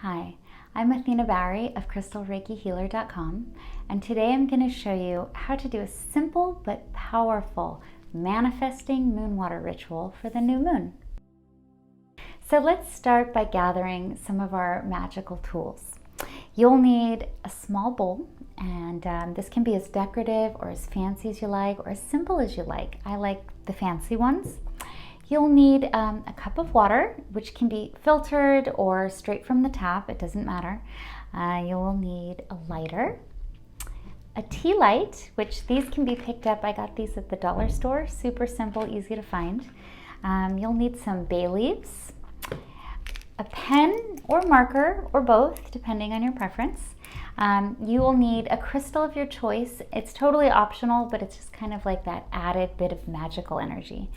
Hi, I'm Athena Barry of CrystalReikiHealer.com, and today I'm going to show you how to do a simple but powerful manifesting moon water ritual for the new moon. So let's start by gathering some of our magical tools. You'll need a small bowl, and this can be as decorative or as fancy as you like, or as simple as you like. I like the fancy ones. You'll need a cup of water, which can be filtered or straight from the tap, it doesn't matter. You'll need a lighter, a tea light, which these can be picked up. I got these at the dollar store, super simple, easy to find. You'll need some bay leaves, a pen or marker, or both, depending on your preference. You will need a crystal of your choice. It's totally optional, but it's just kind of like that added bit of magical energy.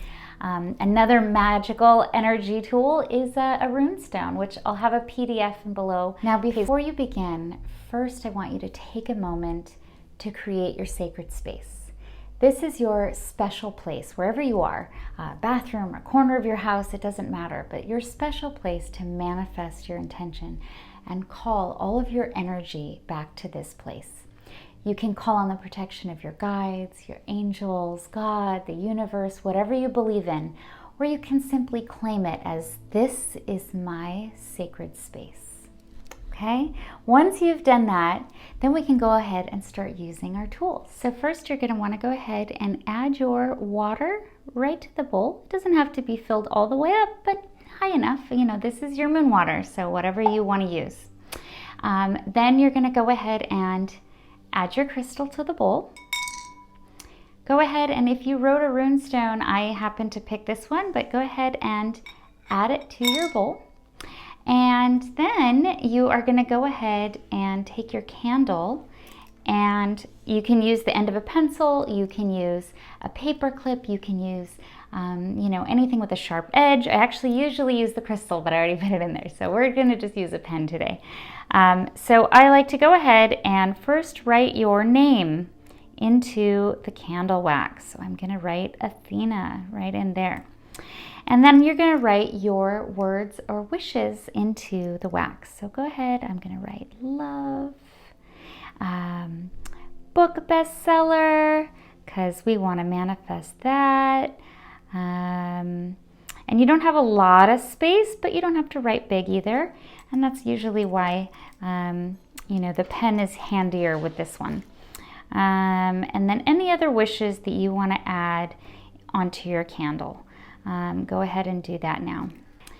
Another magical energy tool is a rune stone, which I'll have a PDF below. Now, before you begin, first I want you to take a moment to create your sacred space. This is your special place, wherever you are, a bathroom or corner of your house, it doesn't matter, but your special place to manifest your intention and call all of your energy back to this place. You can call on the protection of your guides, your angels, God, the universe, whatever you believe in, or you can simply claim it as, this is my sacred space. Okay? Once you've done that, then we can go ahead and start using our tools. So first you're going to want to go ahead and add your water right to the bowl. It doesn't have to be filled all the way up, but high enough. You know, this is your moon water, so whatever you want to use. Then you're going to go ahead and add your crystal to the bowl. Go ahead, and if you wrote a rune stone, I happen to pick this one, but go ahead and add it to your bowl. And then you are going to go ahead and take your candle, and you can use the end of a pencil, you can use a paper clip, you can use anything with a sharp edge. I actually usually use the crystal, but I already put it in there, so we're going to just use a pen today. So I like to go ahead and first write your name into the candle wax. So I'm going to write Athena right in there. And then you're going to write your words or wishes into the wax. So go ahead, I'm going to write love, book bestseller, because we want to manifest that. And you don't have a lot of space, but you don't have to write big either. And that's usually why, the pen is handier with this one. And then any other wishes that you want to add onto your candle. Go ahead and do that now.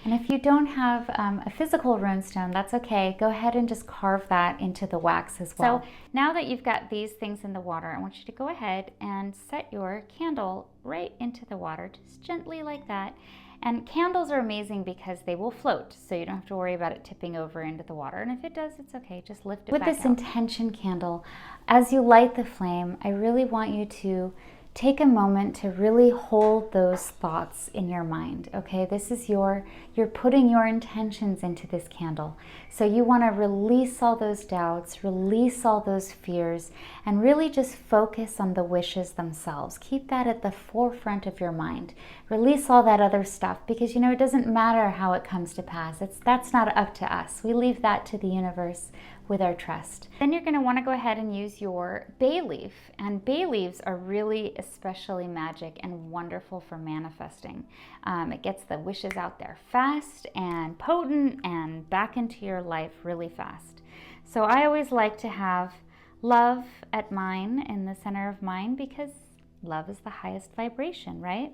And if you don't have a physical rune stone, that's okay. Go ahead and just carve that into the wax as well. So now that you've got these things in the water, I want you to go ahead and set your candle right into the water, just gently like that. And candles are amazing because they will float, so you don't have to worry about it tipping over into the water. And if it does, it's okay, just lift it back out. With this intention candle, as you light the flame, I really want you to take a moment to really hold those thoughts in your mind, okay? This is you're putting your intentions into this candle. So you want to release all those doubts, release all those fears, and really just focus on the wishes themselves. Keep that at the forefront of your mind. Release all that other stuff, because it doesn't matter how it comes to pass. That's not up to us. We leave that to the universe with our trust. Then you're going to want to go ahead and use your bay leaf, and bay leaves are really especially magic and wonderful for manifesting. It gets the wishes out there fast and potent and back into your life really fast. So I always like to have love at mine, in the center of mine, because love is the highest vibration, right?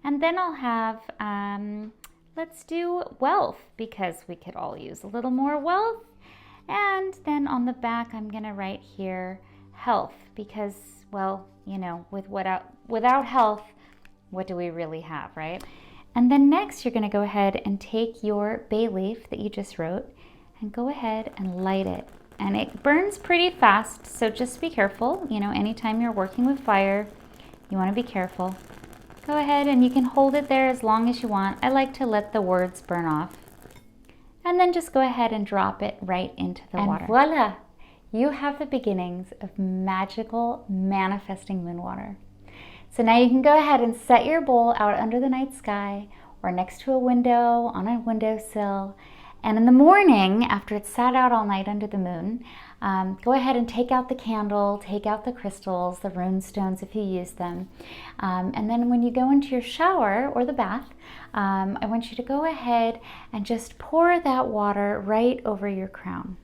And then I'll have, let's do wealth, because we could all use a little more wealth. And then on the back, I'm going to write here health, because, without health, what do we really have, right? And then next, you're going to go ahead and take your bay leaf that you just wrote and go ahead and light it. And it burns pretty fast, so just be careful. Anytime you're working with fire, you want to be careful. Go ahead and you can hold it there as long as you want. I like to let the words burn off. And then just go ahead and drop it right into the water. And voila! You have the beginnings of magical manifesting moon water. So now you can go ahead and set your bowl out under the night sky or next to a window, on a windowsill, And in the morning, after it's sat out all night under the moon, go ahead and take out the candle, take out the crystals, the rune stones if you use them. And then when you go into your shower or the bath, I want you to go ahead and just pour that water right over your crown.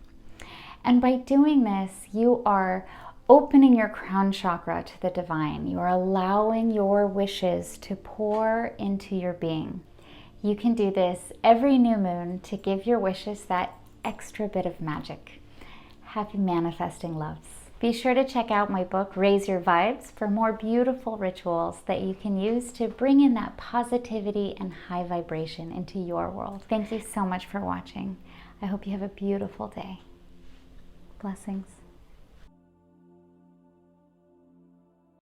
And by doing this, you are opening your crown chakra to the divine. You are allowing your wishes to pour into your being. You can do this every new moon to give your wishes that extra bit of magic. Happy manifesting, loves. Be sure to check out my book, Raise Your Vibes, for more beautiful rituals that you can use to bring in that positivity and high vibration into your world. Thank you so much for watching. I hope you have a beautiful day. Blessings.